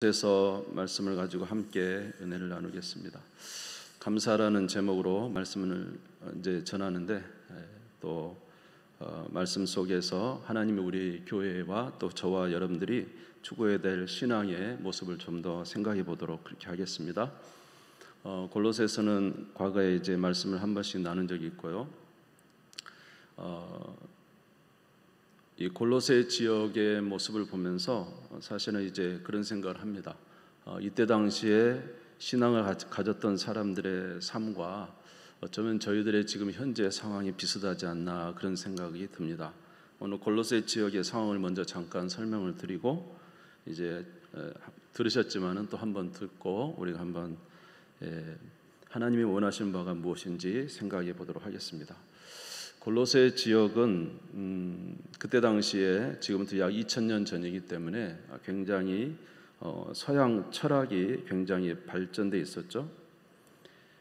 그래서 말씀을 가지고 함께 은혜를 나누겠습니다. 감사라는 제목으로 말씀을 이제 전하는데 또 말씀 속에서 하나님이 우리 교회와 또 저와 여러분들이 추구해야 될 신앙의 모습을 좀 더 생각해 보도록 그렇게 하겠습니다. 골로새서는 과거에 이제 말씀을 한 번씩 나눈 적이 있고요. 이 골로새 지역의 모습을 보면서 사실은 이제 그런 생각을 합니다. 이때 당시에 신앙을 가졌던 사람들의 삶과 어쩌면 저희들의 지금 현재 상황이 비슷하지 않나 그런 생각이 듭니다. 오늘 골로새 지역의 상황을 먼저 잠깐 설명을 드리고 이제 들으셨지만은 또 한번 듣고 우리가 한번 하나님이 원하시는 바가 무엇인지 생각해 보도록 하겠습니다. 골로새 지역은 그때 당시에 지금부터 약 2000년 전이기 때문에 굉장히 서양 철학이 굉장히 발전돼 있었죠.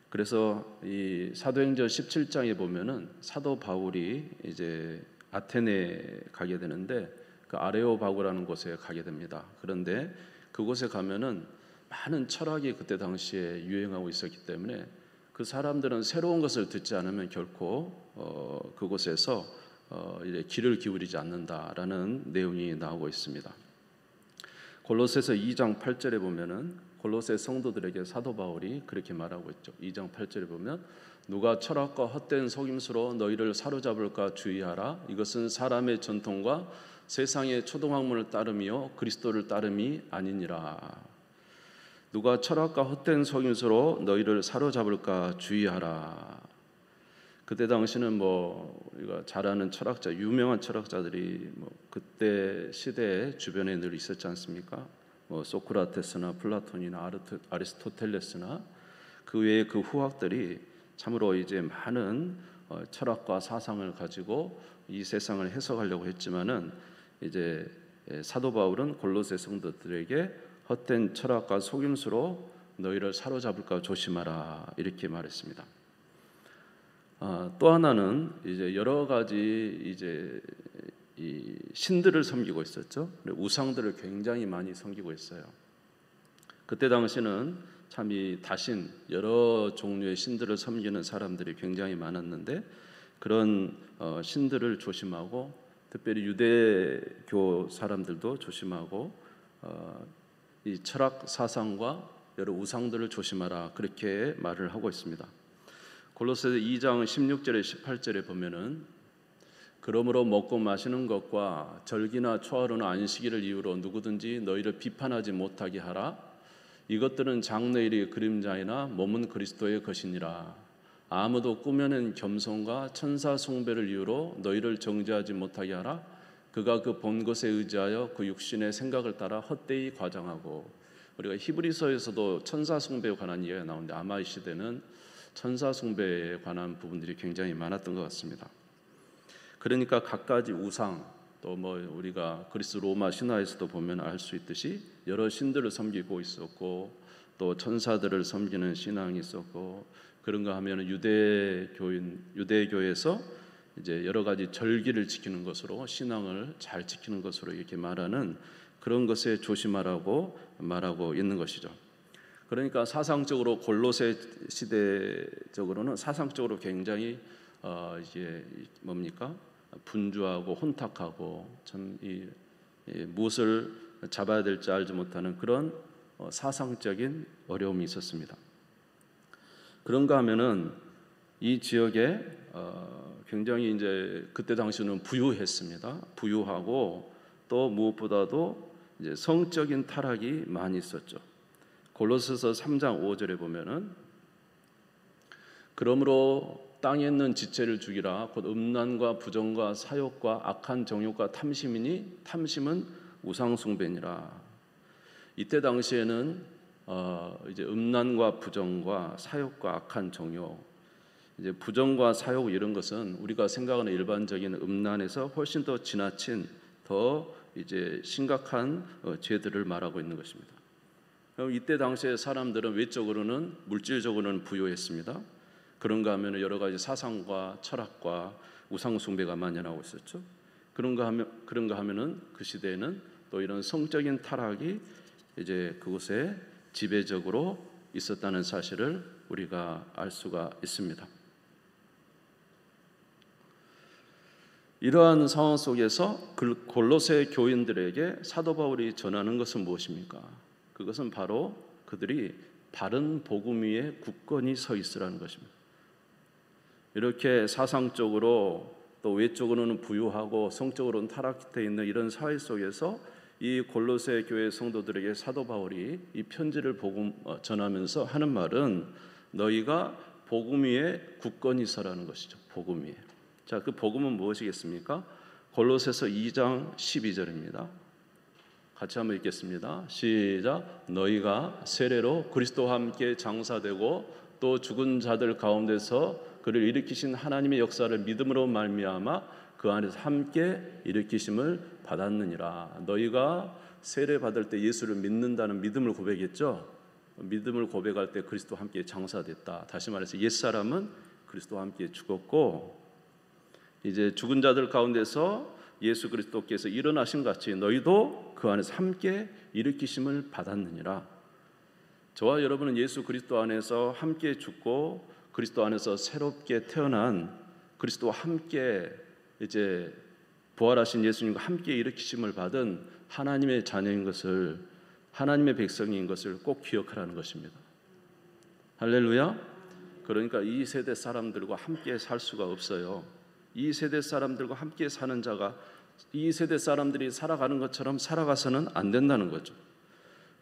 그래서 이 사도행전 17장에 보면은 사도 바울이 이제 아테네에 가게 되는데 그 아레오바고라는 곳에 가게 됩니다. 그런데 그곳에 가면은 많은 철학이 그때 당시에 유행하고 있었기 때문에 그 사람들은 새로운 것을 듣지 않으면 결코 그곳에서 이제 귀를 기울이지 않는다라는 내용이 나오고 있습니다. 골로새서 2장 8절에 보면은 골로새 성도들에게 사도 바울이 그렇게 말하고 있죠. 2장 8절에 보면 누가 철학과 헛된 속임수로 너희를 사로잡을까 주의하라. 이것은 사람의 전통과 세상의 초등학문을 따름이요 그리스도를 따름이 아니니라. 누가 철학과 헛된 속임수로 너희를 사로잡을까 주의하라. 그때 당시는 우리가 잘 아는 철학자, 유명한 철학자들이 그때 시대에 주변에 늘 있었지 않습니까? 소크라테스나 플라톤이나 아리스토텔레스나 그 외에 그 후학들이 참으로 이제 많은 철학과 사상을 가지고 이 세상을 해석하려고 했지만은 이제 사도 바울은 골로새 성도들에게 헛된 철학과 속임수로 너희를 사로잡을까 조심하라 이렇게 말했습니다. 또 하나는 이제 여러 가지 이제 이 신들을 섬기고 있었죠. 우상들을 굉장히 많이 섬기고 있어요. 그때 당시는 참 이 다신 여러 종류의 신들을 섬기는 사람들이 굉장히 많았는데 그런 신들을 조심하고 특별히 유대교 사람들도 조심하고 이 철학 사상과 여러 우상들을 조심하라 그렇게 말을 하고 있습니다. 골로새 2장 16절에 18절에 보면은 그러므로 먹고 마시는 것과 절기나 초하루나 안식일을 이유로 누구든지 너희를 비판하지 못하게 하라. 이것들은 장래일의 그림자이나 몸은 그리스도의 것이니라. 아무도 꾸며낸 겸손과 천사 숭배를 이유로 너희를 정죄하지 못하게 하라. 그가 그 본 것에 의지하여 그 육신의 생각을 따라 헛되이 과장하고. 우리가 히브리서에서도 천사 숭배에 관한 이야기가 나오는데 아마 이 시대는 천사 숭배에 관한 부분들이 굉장히 많았던 것 같습니다. 그러니까 갖가지 우상 또 우리가 그리스 로마 신화에서도 보면 알 수 있듯이 여러 신들을 섬기고 있었고 또 천사들을 섬기는 신앙이 있었고 그런가 하면 유대교에서 이제 여러 가지 절기를 지키는 것으로 신앙을 잘 지키는 것으로 이렇게 말하는 그런 것에 조심하라고 말하고 있는 것이죠. 그러니까 사상적으로 골로새 시대적으로는 사상적으로 굉장히 이게 뭡니까? 분주하고 혼탁하고 참 무엇을 잡아야 될지 알지 못하는 그런 사상적인 어려움이 있었습니다. 그런가 하면은 이 지역에 굉장히 이제 그때 당시는 부유했습니다. 부유하고 또 무엇보다도 이제 성적인 타락이 많이 있었죠. 골로새서 3장 5절에 보면은 그러므로 땅에 있는 지체를 죽이라. 곧 음란과 부정과 사욕과 악한 정욕과 탐심이니 탐심은 우상숭배니라. 이때 당시에는 이제 음란과 부정과 사욕과 악한 정욕, 이제 부정과 사욕 이런 것은 우리가 생각하는 일반적인 음란에서 훨씬 더 지나친 더 이제 심각한 죄들을 말하고 있는 것입니다. 그럼 이때 당시에 사람들은 외적으로는 물질적으로는 부유했습니다. 그런가 하면 여러 가지 사상과 철학과 우상 숭배가 만연하고 있었죠. 그런가 하면은 그 시대에는 또 이런 성적인 타락이 이제 그곳에 지배적으로 있었다는 사실을 우리가 알 수가 있습니다. 이러한 상황 속에서 골로새 교인들에게 사도 바울이 전하는 것은 무엇입니까? 그것은 바로 그들이 바른 복음 위에 굳건히 서 있으라는 것입니다. 이렇게 사상적으로 또 외적으로는 부유하고 성적으로는 타락되어 있는 이런 사회 속에서 이 골로새 교회 성도들에게 사도 바울이 이 편지를 전하면서 하는 말은 너희가 복음 위에 굳건히 서라는 것이죠. 복음 위에. 자, 그 복음은 무엇이겠습니까? 골로새서 2장 12절입니다. 같이 한번 읽겠습니다. 시작. 너희가 세례로 그리스도와 함께 장사되고 또 죽은 자들 가운데서 그를 일으키신 하나님의 역사를 믿음으로 말미암아 그 안에서 함께 일으키심을 받았느니라. 너희가 세례 받을 때 예수를 믿는다는 믿음을 고백했죠. 믿음을 고백할 때 그리스도와 함께 장사됐다. 다시 말해서 옛사람은 그리스도와 함께 죽었고 이제 죽은 자들 가운데서 예수 그리스도께서 일어나신 같이 너희도 그 안에서 함께 일으키심을 받았느니라. 저와 여러분은 예수 그리스도 안에서 함께 죽고 그리스도 안에서 새롭게 태어난 그리스도와 함께 이제 부활하신 예수님과 함께 일으키심을 받은 하나님의 자녀인 것을, 하나님의 백성인 것을 꼭 기억하라는 것입니다. 할렐루야. 그러니까 이 세대 사람들과 함께 살 수가 없어요. 이 세대 사람들과 함께 사는 자가 이 세대 사람들이 살아가는 것처럼 살아가서는 안 된다는 거죠.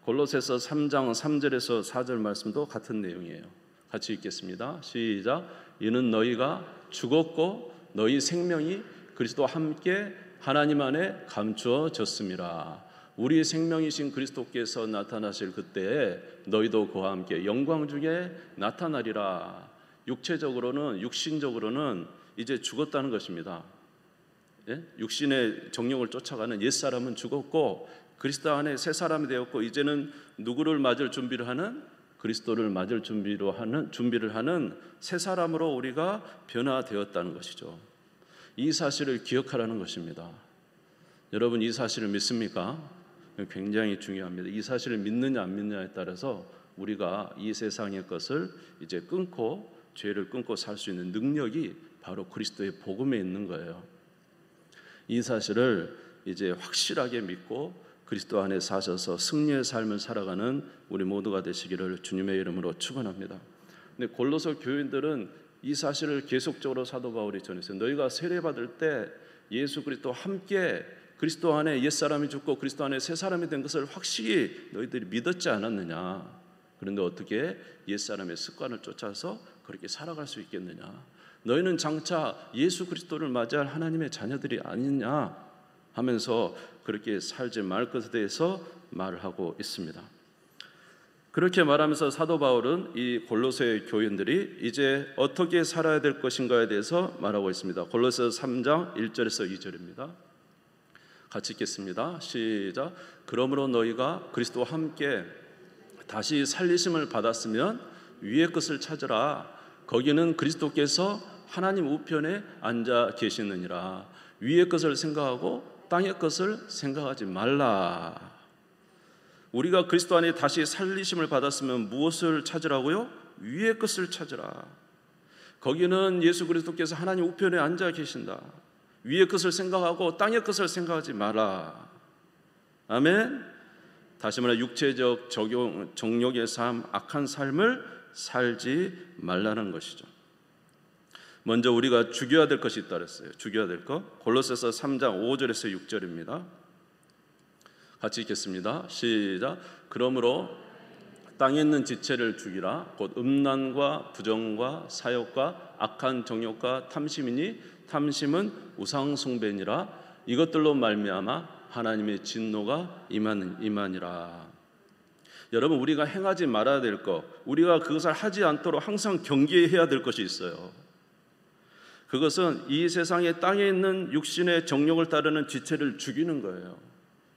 골로새서 3장 3절에서 4절 말씀도 같은 내용이에요. 같이 읽겠습니다. 시작. 이는 너희가 죽었고 너희 생명이 그리스도와 함께 하나님 안에 감추어졌음이라. 우리 생명이신 그리스도께서 나타나실 그때에 너희도 그와 함께 영광 중에 나타나리라. 육체적으로는 육신적으로는 이제 죽었다는 것입니다. 예? 육신의 정욕을 쫓아가는 옛사람은 죽었고 그리스도 안에 새 사람이 되었고 이제는 누구를 맞을 준비를 하는 그리스도를 맞을 준비를 하는 새 사람으로 우리가 변화되었다는 것이죠. 이 사실을 기억하라는 것입니다. 여러분 이 사실을 믿습니까? 굉장히 중요합니다. 이 사실을 믿느냐 안 믿느냐에 따라서 우리가 이 세상의 것을 이제 끊고 죄를 끊고 살 수 있는 능력이 바로 그리스도의 복음에 있는 거예요. 이 사실을 이제 확실하게 믿고 그리스도 안에 사셔서 승리의 삶을 살아가는 우리 모두가 되시기를 주님의 이름으로 축원합니다. 근데 골로새 교인들은 이 사실을 계속적으로 사도 바울이 전했어요. 너희가 세례 받을 때 예수 그리스도와 함께 그리스도 안에 옛사람이 죽고 그리스도 안에 새 사람이 된 것을 확실히 너희들이 믿었지 않았느냐. 그런데 어떻게 옛사람의 습관을 쫓아서 그렇게 살아갈 수 있겠느냐. 너희는 장차 예수 그리스도를 맞이할 하나님의 자녀들이 아니냐 하면서 그렇게 살지 말 것에 대해서 말을 하고 있습니다. 그렇게 말하면서 사도 바울은 이 골로새 교인들이 이제 어떻게 살아야 될 것인가에 대해서 말하고 있습니다. 골로새 3장 1절에서 2절입니다. 같이 읽겠습니다. 시작. 그러므로 너희가 그리스도와 함께 다시 살리심을 받았으면 위의 것을 찾으라. 거기는 그리스도께서 하나님 우편에 앉아 계시느니라. 위의 것을 생각하고 땅의 것을 생각하지 말라. 우리가 그리스도 안에 다시 살리심을 받았으면 무엇을 찾으라고요? 위의 것을 찾으라. 거기는 예수 그리스도께서 하나님 우편에 앉아 계신다. 위의 것을 생각하고 땅의 것을 생각하지 마라. 아멘. 다시 말해 육체적 정욕의 삶, 악한 삶을 살지 말라는 것이죠. 먼저 우리가 죽여야 될 것이 있다 그랬어요. 죽여야 될 것. 골로새서 3장 5절에서 6절입니다. 같이 읽겠습니다. 시작. 그러므로 땅에 있는 지체를 죽이라. 곧 음란과 부정과 사욕과 악한 정욕과 탐심이니 탐심은 우상 숭배니라. 이것들로 말미암아 하나님의 진노가 임하니라. 여러분 우리가 행하지 말아야 될 것, 우리가 그것을 하지 않도록 항상 경계해야 될 것이 있어요. 그것은 이 세상의 땅에 있는 육신의 정욕을 따르는 지체를 죽이는 거예요.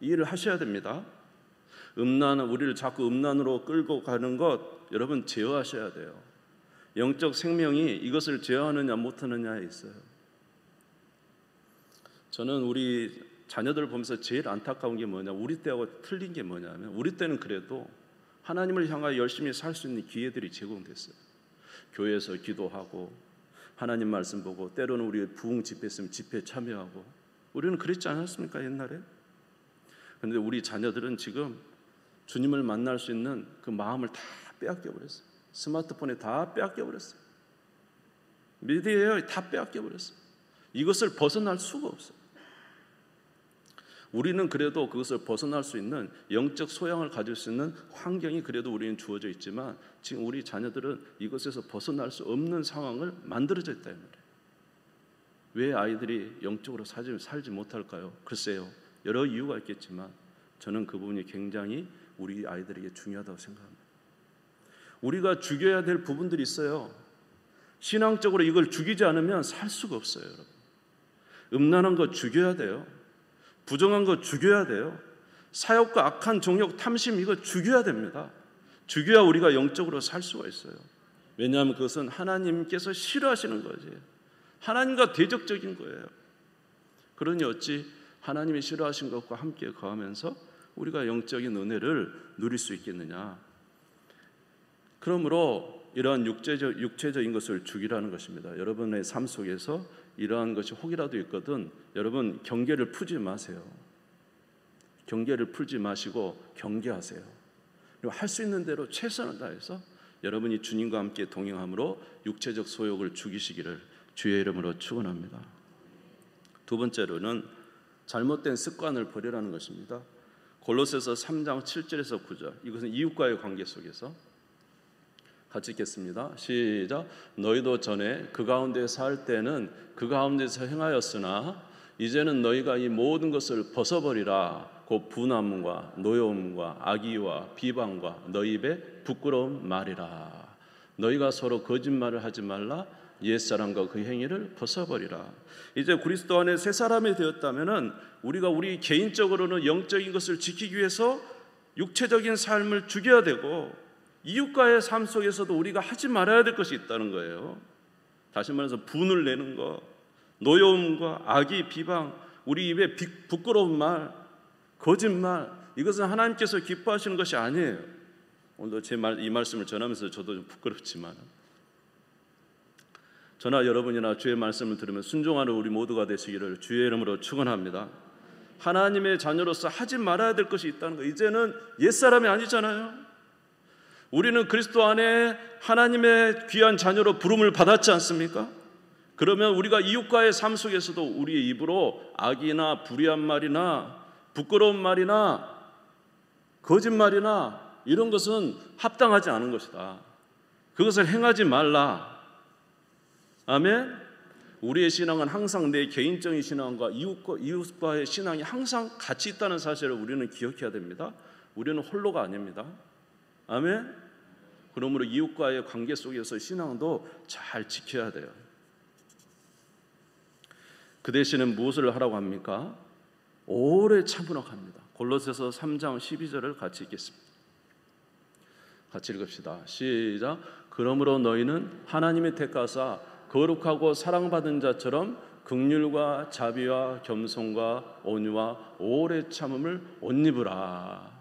이 일을 하셔야 됩니다. 우리를 자꾸 음란으로 끌고 가는 것 여러분 제어하셔야 돼요. 영적 생명이 이것을 제어하느냐 못하느냐에 있어요. 저는 우리 자녀들을 보면서 제일 안타까운 게 뭐냐, 우리 때하고 틀린 게 뭐냐면, 우리 때는 그래도 하나님을 향하여 열심히 살 수 있는 기회들이 제공됐어요. 교회에서 기도하고 하나님 말씀 보고, 때로는 우리 부흥 집회 있으면 집회에 참여하고, 우리는 그랬지 않았습니까 옛날에? 그런데 우리 자녀들은 지금 주님을 만날 수 있는 그 마음을 다 빼앗겨 버렸어요. 스마트폰에 다 빼앗겨 버렸어요. 미디어에 다 빼앗겨 버렸어요. 이것을 벗어날 수가 없어요. 우리는 그래도 그것을 벗어날 수 있는 영적 소양을 가질 수 있는 환경이 그래도 우리는 주어져 있지만, 지금 우리 자녀들은 이것에서 벗어날 수 없는 상황을 만들어져 있다 이 말이에요. 왜 아이들이 영적으로 살지 못할까요? 글쎄요, 여러 이유가 있겠지만 저는 그 부분이 굉장히 우리 아이들에게 중요하다고 생각합니다. 우리가 죽여야 될 부분들이 있어요. 신앙적으로 이걸 죽이지 않으면 살 수가 없어요. 여러분, 음란한 거 죽여야 돼요. 부정한 거 죽여야 돼요. 사욕과 악한 정욕, 탐심, 이거 죽여야 됩니다. 죽여야 우리가 영적으로 살 수가 있어요. 왜냐하면 그것은 하나님께서 싫어하시는 거지. 하나님과 대적적인 거예요. 그러니 어찌 하나님이 싫어하신 것과 함께 거하면서 우리가 영적인 은혜를 누릴 수 있겠느냐. 그러므로 이러한 육체적인 것을 죽이라는 것입니다. 여러분의 삶 속에서 이러한 것이 혹이라도 있거든 여러분 경계를 풀지 마세요. 경계를 풀지 마시고 경계하세요. 그리고 할 수 있는 대로 최선을 다해서 여러분이 주님과 함께 동행함으로 육체적 소욕을 죽이시기를 주의 이름으로 축원합니다. 두 번째로는 잘못된 습관을 버리라는 것입니다. 골로새서 3장 7절에서 9절, 이것은 이웃과의 관계 속에서 같이 읽겠습니다. 시작. 너희도 전에 그 가운데 살 때는 그 가운데서 행하였으나 이제는 너희가 이 모든 것을 벗어버리라. 곧 분함과 노여움과 악의와 비방과 너희 입에 부끄러운 말이라. 너희가 서로 거짓말을 하지 말라. 옛사람과 그 행위를 벗어버리라. 이제 그리스도 안에 새 사람이 되었다면은 우리가 우리 개인적으로는 영적인 것을 지키기 위해서 육체적인 삶을 죽여야 되고, 이웃과의 삶 속에서도 우리가 하지 말아야 될 것이 있다는 거예요. 다시 말해서 분을 내는 것, 노여움과 악의, 비방, 우리 입에 부끄러운 말, 거짓말, 이것은 하나님께서 기뻐하시는 것이 아니에요. 오늘도 이 말씀을 전하면서 저도 좀 부끄럽지만, 저나 여러분이나 주의 말씀을 들으면 순종하는 우리 모두가 되시기를 주의 이름으로 축원합니다. 하나님의 자녀로서 하지 말아야 될 것이 있다는 거. 이제는 옛사람이 아니잖아요. 우리는 그리스도 안에 하나님의 귀한 자녀로 부름을 받았지 않습니까? 그러면 우리가 이웃과의 삶 속에서도 우리의 입으로 악이나 불의한 말이나 부끄러운 말이나 거짓말이나 이런 것은 합당하지 않은 것이다. 그것을 행하지 말라. 아멘. 우리의 신앙은 항상 내 개인적인 신앙과 이웃과의 신앙이 항상 같이 있다는 사실을 우리는 기억해야 됩니다. 우리는 홀로가 아닙니다. 아멘. 그러므로 이웃과의 관계 속에서 신앙도 잘 지켜야 돼요. 그 대신에 무엇을 하라고 합니까? 오래 참으라고 합니다. 골로새서 3장 12절을 같이 읽겠습니다. 같이 읽읍시다. 시작. 그러므로 너희는 하나님이 택하사 거룩하고 사랑받은 자처럼 긍휼과 자비와 겸손과 온유와 오래 참음을 옷 입으라.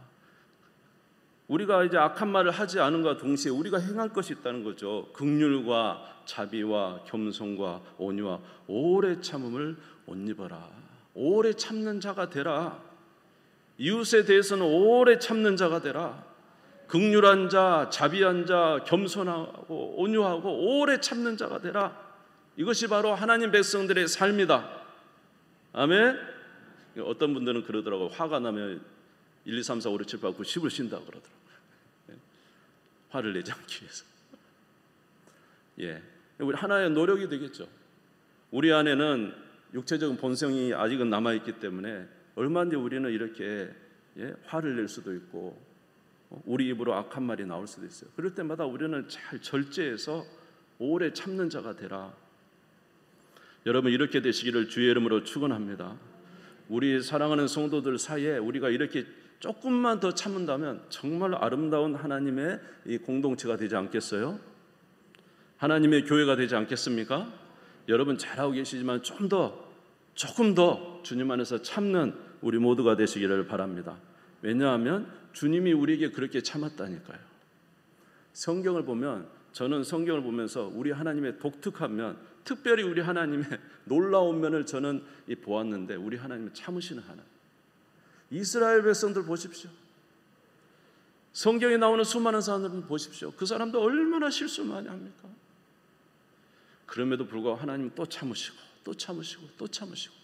우리가 이제 악한 말을 하지 않은과 동시에 우리가 행할 것이 있다는 거죠. 긍휼과 자비와 겸손과 온유와 오래 참음을 옷 입어라. 오래 참는 자가 되라. 이웃에 대해서는 오래 참는 자가 되라. 긍휼한 자, 자비한 자, 겸손하고 온유하고 오래 참는 자가 되라. 이것이 바로 하나님 백성들의 삶이다. 아멘. 어떤 분들은 그러더라고요. 화가 나면 1, 2, 3, 4, 5, 6, 7, 8, 9, 10을 쉰다고 그러더라고요. 화를 내지 않기 위해서. 예, 우리 하나의 노력이 되겠죠. 우리 안에는 육체적인 본성이 아직은 남아있기 때문에 얼마든지 우리는 이렇게 화를 낼 수도 있고 우리 입으로 악한 말이 나올 수도 있어요. 그럴 때마다 우리는 잘 절제해서 오래 참는 자가 되라. 여러분 이렇게 되시기를 주의 이름으로 축원합니다. 우리 사랑하는 성도들 사이에 우리가 이렇게 조금만 더 참는다면 정말 아름다운 하나님의 이 공동체가 되지 않겠어요? 하나님의 교회가 되지 않겠습니까? 여러분 잘하고 계시지만 좀 조금 더 주님 안에서 참는 우리 모두가 되시기를 바랍니다. 왜냐하면 주님이 우리에게 그렇게 참았다니까요. 성경을 보면, 저는 성경을 보면서 우리 하나님의 독특한 면, 특별히 우리 하나님의 놀라운 면을 저는 보았는데, 우리 하나님은 참으시는 하나님. 이스라엘 백성들 보십시오. 성경에 나오는 수많은 사람들 보십시오. 그 사람도 얼마나 실수를 많이 합니까? 그럼에도 불구하고 하나님은 또 참으시고 또 참으시고 또 참으시고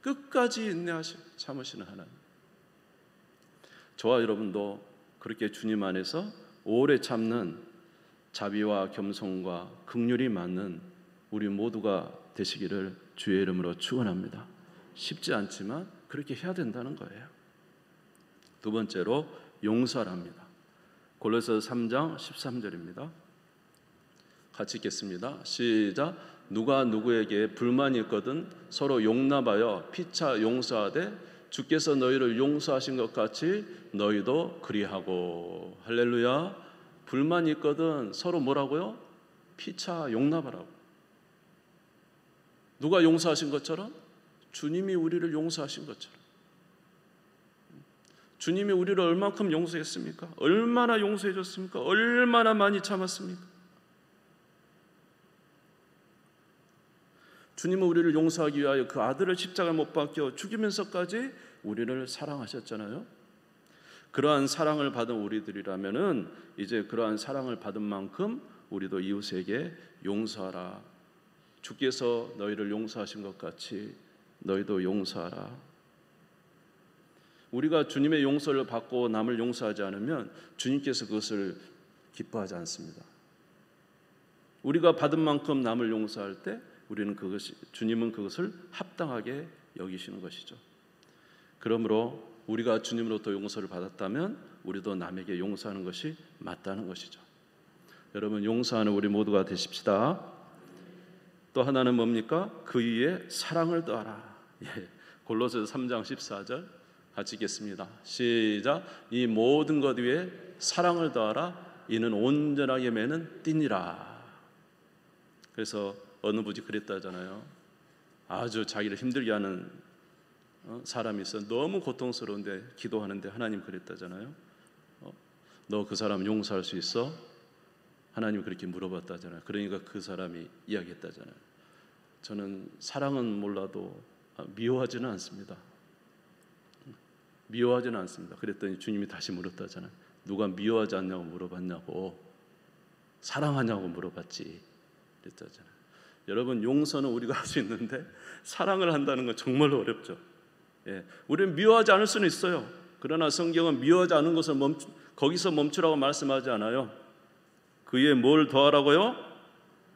끝까지 인내하시고 참으시는 하나님. 저와 여러분도 그렇게 주님 안에서 오래 참는 자비와 겸손과 긍휼이 많은 우리 모두가 되시기를 주의 이름으로 축원합니다. 쉽지 않지만 그렇게 해야 된다는 거예요. 두 번째로 용서랍니다. 골로새서 3장 13절입니다. 같이 읽겠습니다. 시작. 누가 누구에게 불만이 있거든 서로 용납하여 피차 용서하되 주께서 너희를 용서하신 것 같이 너희도 그리하고. 할렐루야. 불만이 있거든 서로 뭐라고요? 피차 용납하라고. 누가 용서하신 것처럼? 주님이 우리를 용서하신 것처럼. 주님이 우리를 얼만큼 용서했습니까? 얼마나 용서해 줬습니까? 얼마나 많이 참았습니까? 주님은 우리를 용서하기 위하여 그 아들을 십자가에 못 박혀 죽이면서까지 우리를 사랑하셨잖아요. 그러한 사랑을 받은 우리들이라면은 이제 그러한 사랑을 받은 만큼 우리도 이웃에게 용서하라. 주께서 너희를 용서하신 것 같이 너희도 용서하라. 우리가 주님의 용서를 받고 남을 용서하지 않으면 주님께서 그것을 기뻐하지 않습니다. 우리가 받은 만큼 남을 용서할 때 우리는 주님은 그것을 합당하게 여기시는 것이죠. 그러므로 우리가 주님으로부터 용서를 받았다면 우리도 남에게 용서하는 것이 맞다는 것이죠. 여러분, 용서하는 우리 모두가 되십시다. 또 하나는 뭡니까? 그 위에 사랑을 더하라. 골로새서 3장 14절 같이 읽겠습니다. 시작. 이 모든 것 위에 사랑을 더하라. 이는 온전하게 매는 띠니라. 그래서 어느 분이 그랬다잖아요. 아주 자기를 힘들게 하는 사람이 있어. 너무 고통스러운데 기도하는데 하나님 그랬다잖아요. 너 그 사람 용서할 수 있어? 하나님 그렇게 물어봤다잖아요. 그러니까 그 사람이 이야기했다잖아요. 저는 사랑은 몰라도 미워하지는 않습니다. 미워하지는 않습니다. 그랬더니 주님이 다시 물었다잖아요. 누가 미워하지 않냐고 물어봤냐고. 사랑하냐고 물어봤지. 그랬다잖아요. 여러분, 용서는 우리가 할 수 있는데 사랑을 한다는 건 정말로 어렵죠. 우리는 미워하지 않을 수는 있어요. 그러나 성경은 미워하지 않은 것을 거기서 멈추라고 말씀하지 않아요. 그 위에 뭘 더하라고요?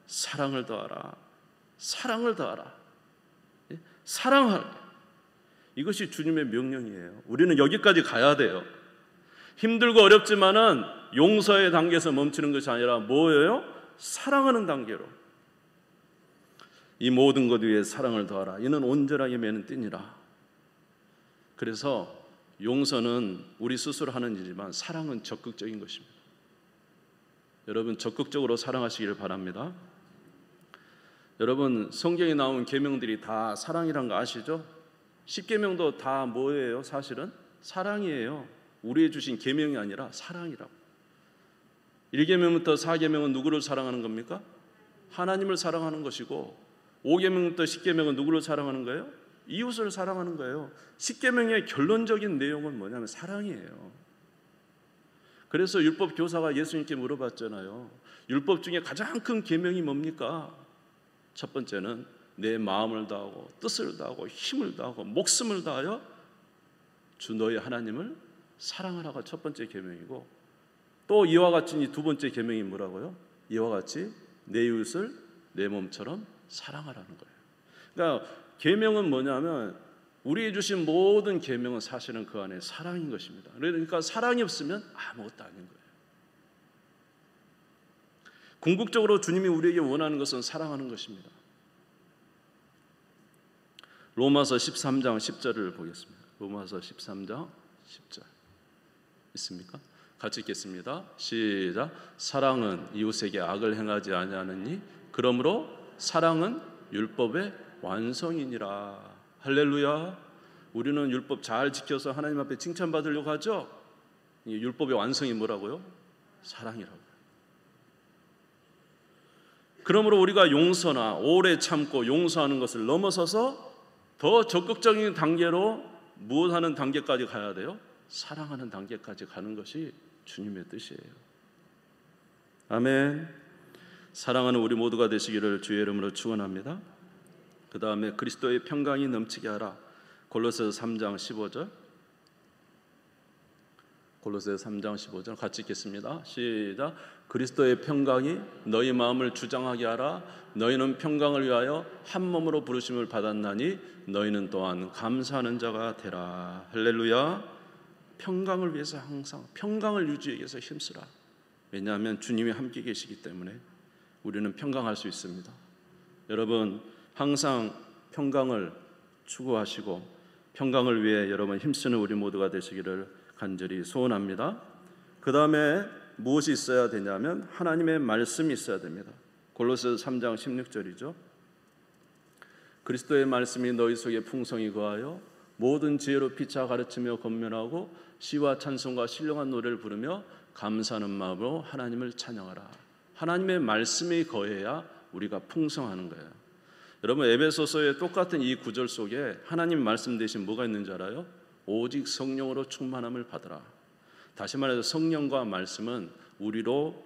사랑을 더하라. 사랑을 더하라. 사랑할. 이것이 주님의 명령이에요. 우리는 여기까지 가야 돼요. 힘들고 어렵지만은 용서의 단계에서 멈추는 것이 아니라 뭐예요? 사랑하는 단계로. 이 모든 것 위에 사랑을 더하라. 이는 온전하게 매는 띠니라. 그래서 용서는 우리 스스로 하는 일이지만 사랑은 적극적인 것입니다. 여러분, 적극적으로 사랑하시기를 바랍니다. 여러분, 성경에 나온 계명들이 다 사랑이란 거 아시죠? 10계명도 다 뭐예요? 사실은 사랑이에요. 우리의 주신 계명이 아니라 사랑이라고. 1계명부터 4계명은 누구를 사랑하는 겁니까? 하나님을 사랑하는 것이고, 5계명부터 10계명은 누구를 사랑하는 거예요? 이웃을 사랑하는 거예요. 10계명의 결론적인 내용은 뭐냐면 사랑이에요. 그래서 율법 교사가 예수님께 물어봤잖아요. 율법 중에 가장 큰 계명이 뭡니까? 첫 번째는 내 마음을 다하고 뜻을 다하고 힘을 다하고 목숨을 다하여 주 너희 하나님을 사랑하라가 첫 번째 계명이고, 또 이와 같이 이 두 번째 계명이 뭐라고요? 이와 같이 내 이웃을 내 몸처럼 사랑하라는 거예요. 그러니까 계명은 뭐냐면 우리에게 주신 모든 계명은 사실은 그 안에 사랑인 것입니다. 그러니까 사랑이 없으면 아무것도 아닌 거예요. 궁극적으로 주님이 우리에게 원하는 것은 사랑하는 것입니다. 로마서 13장 10절을 보겠습니다. 로마서 13장 10절 있습니까? 같이 읽겠습니다. 시작. 사랑은 이웃에게 악을 행하지 아니하느니 그러므로 사랑은 율법의 완성이니라. 할렐루야. 우리는 율법 잘 지켜서 하나님 앞에 칭찬받으려고 하죠. 이 율법의 완성이 뭐라고요? 사랑이라고요. 그러므로 우리가 용서나 오래 참고 용서하는 것을 넘어서서 더 적극적인 단계로 무엇하는 단계까지 가야 돼요? 사랑하는 단계까지 가는 것이 주님의 뜻이에요. 아멘. 사랑하는 우리 모두가 되시기를 주의 이름으로 축원합니다. 그 다음에 그리스도의 평강이 넘치게 하라. 골로새서 3장 15절. 골로새서 3장 15절 같이 읽겠습니다. 시작. 그리스도의 평강이 너희 마음을 주장하게 하라. 너희는 평강을 위하여 한 몸으로 부르심을 받았나니 너희는 또한 감사하는 자가 되라. 할렐루야. 평강을 위해서 항상 평강을 유지하기 위해서 힘쓰라. 왜냐하면 주님이 함께 계시기 때문에 우리는 평강할 수 있습니다. 여러분 항상 평강을 추구하시고 평강을 위해 여러분 힘쓰는 우리 모두가 되시기를 간절히 소원합니다. 그 다음에 무엇이 있어야 되냐면 하나님의 말씀이 있어야 됩니다. 골로새서 3장 16절이죠. 그리스도의 말씀이 너희 속에 풍성히 거하여 모든 지혜로 피차 가르치며 권면하고 시와 찬송과 신령한 노래를 부르며 감사하는 마음으로 하나님을 찬양하라. 하나님의 말씀이 거해야 우리가 풍성하는 거예요. 여러분 에베소서의 똑같은 이 구절 속에 하나님 말씀 대신 뭐가 있는지 알아요? 오직 성령으로 충만함을 받으라. 다시 말해서 성령과 말씀은 우리로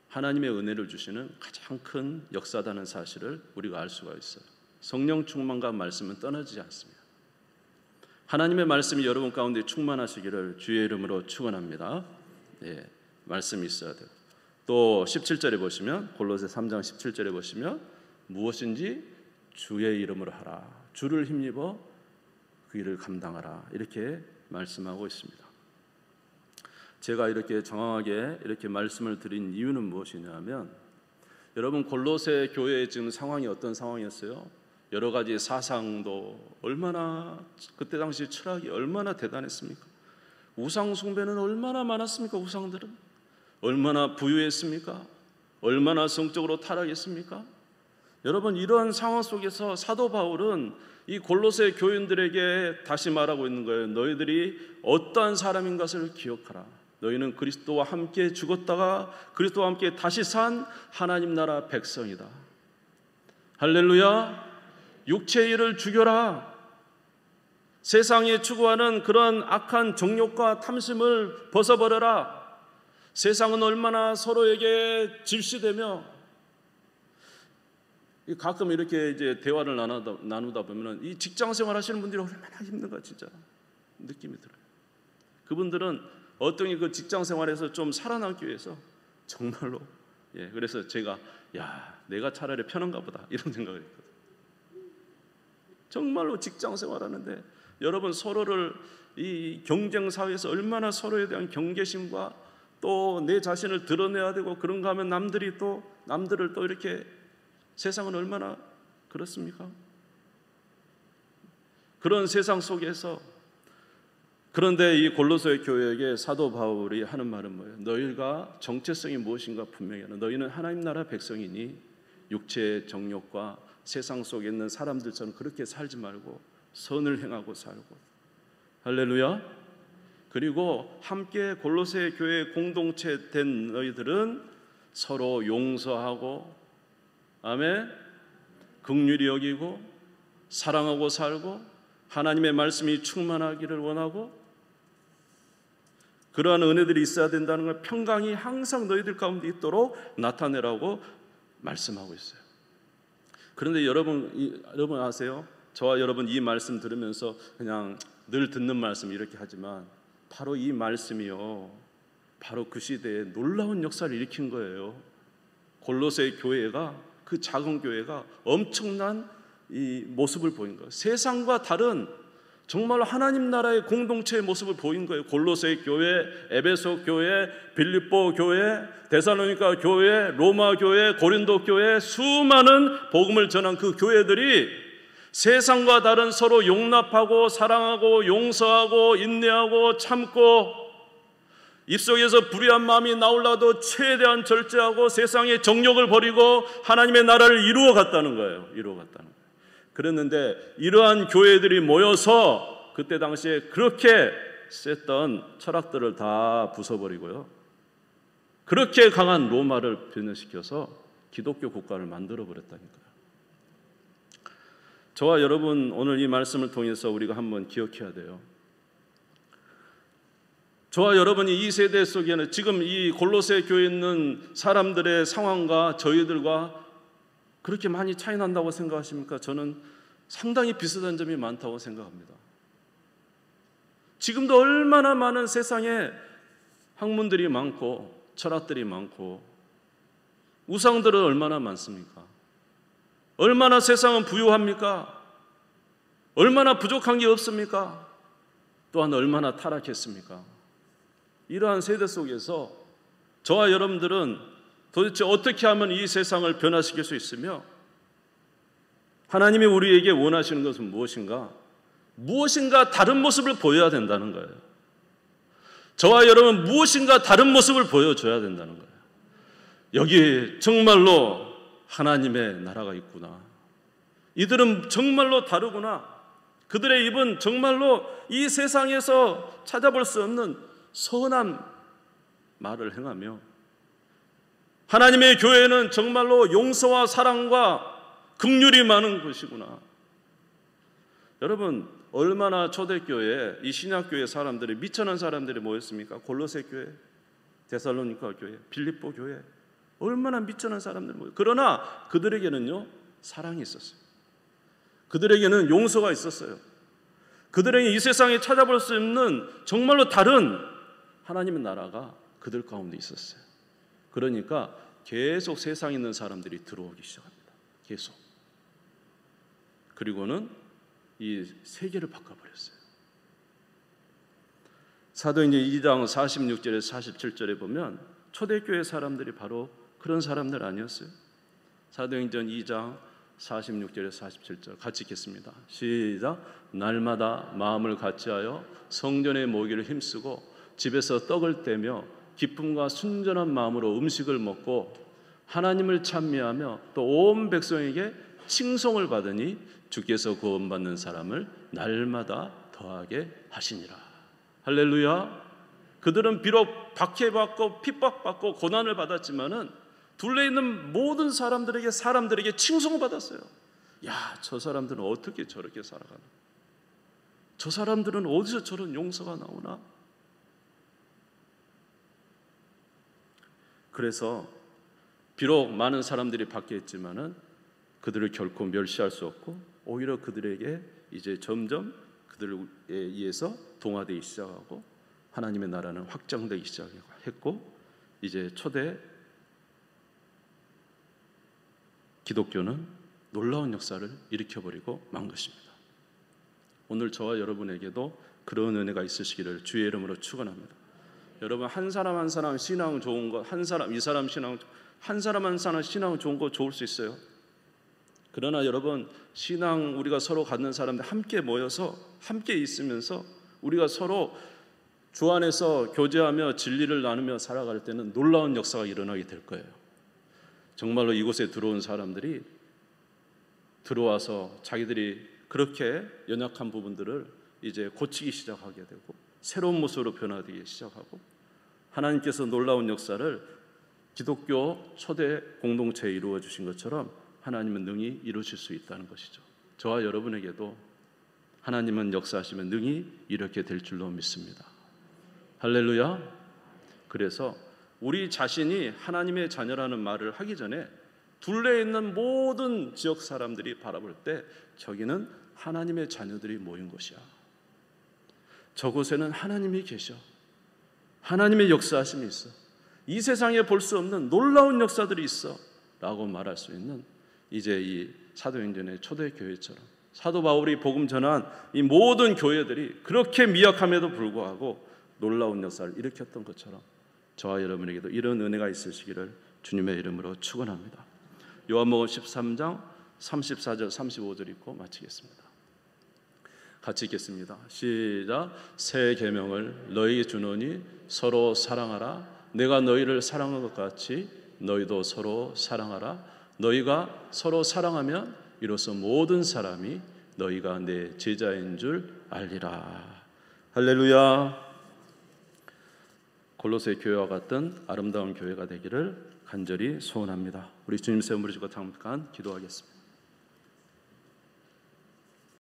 하나님의 은혜를 주시는 가장 큰 역사다는 사실을 우리가 알 수가 있어요. 성령 충만과 말씀은 떠나지 않습니다. 하나님의 말씀이 여러분 가운데 충만하시기를 주의 이름으로 축원합니다. 예, 말씀이 있어야 돼요. 또 17절에 보시면 골로새 3장 17절에 보시면 무엇인지 주의 이름으로 하라. 주를 힘입어 그 일을 감당하라. 이렇게 말씀하고 있습니다. 제가 이렇게 정확하게 이렇게 말씀을 드린 이유는 무엇이냐면 여러분 골로새 교회의 지금 상황이 어떤 상황이었어요? 여러 가지 사상도 얼마나 그때 당시 철학이 얼마나 대단했습니까? 우상 숭배는 얼마나 많았습니까? 우상들은 얼마나 부유했습니까? 얼마나 성적으로 타락했습니까? 여러분 이러한 상황 속에서 사도 바울은 이 골로새 교인들에게 다시 말하고 있는 거예요. 너희들이 어떠한 사람인 것을 기억하라. 너희는 그리스도와 함께 죽었다가 그리스도와 함께 다시 산 하나님 나라 백성이다. 할렐루야. 육체의 일을 죽여라. 세상에 추구하는 그런 악한 정욕과 탐심을 벗어버려라. 세상은 얼마나 서로에게 질시되며 가끔 이렇게 이제 대화를 나누다 보면 이 직장 생활 하시는 분들이 얼마나 힘든가 진짜 느낌이 들어요. 그분들은 어떤 그 직장 생활에서 좀 살아남기 위해서 정말로 그래서 제가 내가 차라리 편한가 보다 이런 생각을 했거든요. 정말로 직장 생활하는데 여러분 서로를 이 경쟁 사회에서 얼마나 서로에 대한 경계심과 또 내 자신을 드러내야 되고 그런가 하면 남들을 또 이렇게 세상은 얼마나 그렇습니까? 그런 세상 속에서 그런데 이 골로새 교회에게 사도 바울이 하는 말은 뭐예요? 너희가 정체성이 무엇인가 분명히 하는 너희는 하나님 나라 백성이니 육체의 정욕과 세상 속에 있는 사람들처럼 그렇게 살지 말고 선을 행하고 살고 할렐루야. 그리고 함께 골로새 교회 공동체 된 너희들은 서로 용서하고 아멘 긍휼히 여기고 사랑하고 살고 하나님의 말씀이 충만하기를 원하고 그러한 은혜들이 있어야 된다는 걸 평강이 항상 너희들 가운데 있도록 나타내라고 말씀하고 있어요. 그런데 여러분 아세요? 저와 여러분 이 말씀 들으면서 그냥 늘 듣는 말씀 이렇게 하지만 바로 이 말씀이요 바로 그 시대에 놀라운 역사를 일으킨 거예요. 골로새 교회가 그 작은 교회가 엄청난 이 모습을 보인 거예요. 세상과 다른 정말 하나님 나라의 공동체의 모습을 보인 거예요. 골로새 교회, 에베소 교회, 빌립보 교회, 데살로니가 교회, 로마 교회, 고린도 교회 수많은 복음을 전한 그 교회들이 세상과 다른 서로 용납하고 사랑하고 용서하고 인내하고 참고 입속에서 불의한 마음이 나올라도 최대한 절제하고 세상의 정욕을 버리고 하나님의 나라를 이루어 갔다는 거예요. 그랬는데 이러한 교회들이 모여서 그때 당시에 그렇게 셌던 철학들을 다 부숴버리고요. 그렇게 강한 로마를 변형시켜서 기독교 국가를 만들어 버렸다니까요. 저와 여러분 오늘 이 말씀을 통해서 우리가 한번 기억해야 돼요. 저와 여러분이 이 세대 속에는 지금 이 골로새 교회에 있는 사람들의 상황과 저희들과 그렇게 많이 차이 난다고 생각하십니까? 저는 상당히 비슷한 점이 많다고 생각합니다. 지금도 얼마나 많은 세상에 학문들이 많고 철학들이 많고 우상들은 얼마나 많습니까? 얼마나 세상은 부유합니까? 얼마나 부족한 게 없습니까? 또한 얼마나 타락했습니까? 이러한 세대 속에서 저와 여러분들은 도대체 어떻게 하면 이 세상을 변화시킬 수 있으며 하나님이 우리에게 원하시는 것은 무엇인가? 무엇인가 다른 모습을 보여야 된다는 거예요. 저와 여러분 무엇인가 다른 모습을 보여줘야 된다는 거예요. 여기 정말로 하나님의 나라가 있구나. 이들은 정말로 다르구나. 그들의 입은 정말로 이 세상에서 찾아볼 수 없는 선한 말을 행하며 하나님의 교회는 정말로 용서와 사랑과 긍휼이 많은 곳이구나. 여러분 얼마나 초대교회, 이 신약교회 사람들이 미천한 사람들이 모였습니까? 골로새 교회, 데살로니가 교회, 빌립보 교회 얼마나 미천한 사람들이 모였어요. 그러나 그들에게는요 사랑이 있었어요. 그들에게는 용서가 있었어요. 그들에게 이 세상에 찾아볼 수 없는 정말로 다른 하나님의 나라가 그들 가운데 있었어요. 그러니까 계속 세상에 있는 사람들이 들어오기 시작합니다. 계속. 그리고는 이 세계를 바꿔버렸어요. 사도행전 2장 46절에서 47절에 보면 초대교회 사람들이 바로 그런 사람들 아니었어요? 사도행전 2장 46절에서 47절 같이 읽겠습니다. 시작. 날마다 마음을 같이하여 성전에 모이기를 힘쓰고 집에서 떡을 떼며 기쁨과 순전한 마음으로 음식을 먹고 하나님을 찬미하며 또 온 백성에게 칭송을 받으니 주께서 구원받는 사람을 날마다 더하게 하시니라. 할렐루야. 그들은 비록 박해받고 핍박받고 고난을 받았지만은 둘레 있는 모든 사람들에게 칭송을 받았어요. 야, 저 사람들은 어떻게 저렇게 살아가나? 저 사람들은 어디서 저런 용서가 나오나? 그래서 비록 많은 사람들이 박해했지만은 그들을 결코 멸시할 수 없고 오히려 그들에게 이제 점점 그들에 의해서 동화되기 시작하고 하나님의 나라는 확장되기 시작했고 이제 초대 기독교는 놀라운 역사를 일으켜버리고 만 것입니다. 오늘 저와 여러분에게도 그런 은혜가 있으시기를 주의 이름으로 축원합니다. 여러분 한 사람 한 사람 신앙 좋은 거, 한 사람 이 사람 신앙 한 사람 한 사람 신앙 좋은 거 좋을 수 있어요. 그러나 여러분 신앙 우리가 서로 갖는 사람들 함께 모여서 함께 있으면서 우리가 서로 주 안에서 교제하며 진리를 나누며 살아갈 때는 놀라운 역사가 일어나게 될 거예요. 정말로 이곳에 들어온 사람들이 들어와서 자기들이 그렇게 연약한 부분들을 이제 고치기 시작하게 되고 새로운 모습으로 변화되기 시작하고 하나님께서 놀라운 역사를 기독교 초대 공동체에 이루어 주신 것처럼 하나님은 능히 이루실 수 있다는 것이죠. 저와 여러분에게도 하나님은 역사하시면 능히 이렇게 될 줄로 믿습니다. 할렐루야. 그래서 우리 자신이 하나님의 자녀라는 말을 하기 전에 둘레에 있는 모든 지역 사람들이 바라볼 때 저기는 하나님의 자녀들이 모인 곳이야. 저곳에는 하나님이 계셔. 하나님의 역사하심이 있어. 이 세상에 볼 수 없는 놀라운 역사들이 있어 라고 말할 수 있는 이제 이 사도행전의 초대교회처럼 사도 바울이 복음 전한 이 모든 교회들이 그렇게 미약함에도 불구하고 놀라운 역사를 일으켰던 것처럼 저와 여러분에게도 이런 은혜가 있으시기를 주님의 이름으로 축원합니다. 요한복음 13장 34절 35절 읽고 마치겠습니다. 같이 읽겠습니다. 시작. 새 계명을 너희에게 주노니 서로 사랑하라. 내가 너희를 사랑한 것 같이 너희도 서로 사랑하라. 너희가 서로 사랑하면 이로써 모든 사람이 너희가 내 제자인 줄 알리라. 할렐루야. 골로새 교회와 같은 아름다운 교회가 되기를 간절히 소원합니다. 우리 주님 세움 부르시고 잠깐 기도하겠습니다.